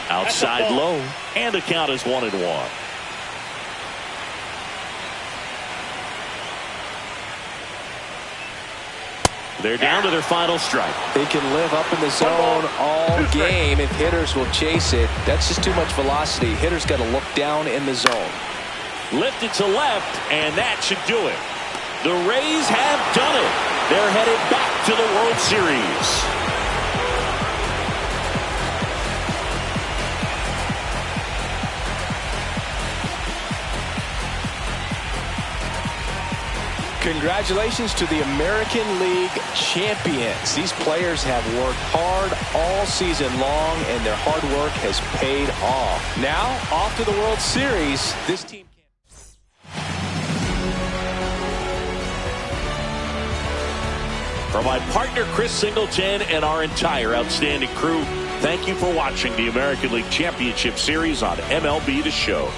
Outside low, and the count is 1-1. They're down to their final strike. They can live up in the zone all game if hitters will chase it. That's just too much velocity. Hitters got to look down in the zone. Lifted to left, and that should do it. The Rays have done it. They're headed back to the World Series. Congratulations to the American League champions. These players have worked hard all season long, and their hard work has paid off. Now, off to the World Series. This team For my partner Chris Singleton and our entire outstanding crew, thank you for watching the American League Championship Series on MLB The Show.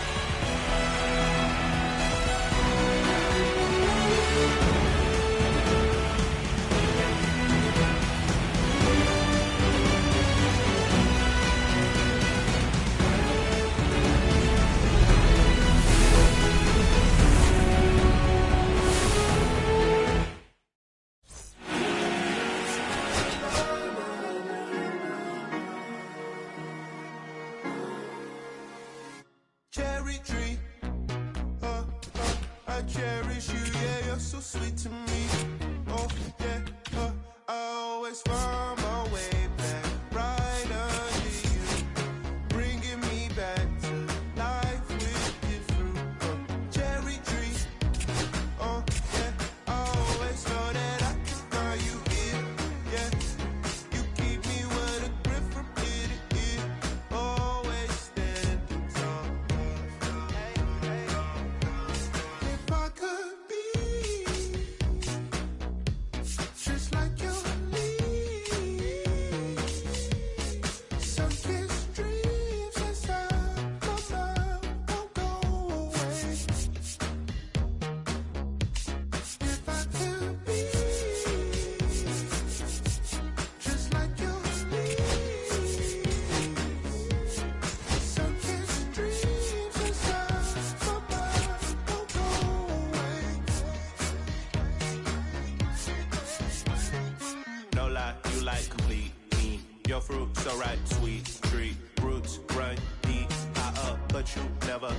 cherry tree. I cherish you, yeah, you're so sweet to me. Oh, yeah, I always find my way back right under you, bringing me back to life with your fruit. Cherry tree, oh, yeah, I always know that I can find you here, yeah. You keep me with a grip from ear to ear, always standing tall. If I could be just like you leave, sun-kissed dreams inside my mind won't go away. If I could be just like you leave, sun-kissed dreams inside my mind won't go away. No lie, you like complete me. Your fruit so right, sweet tree roots run deep. High up, but you never.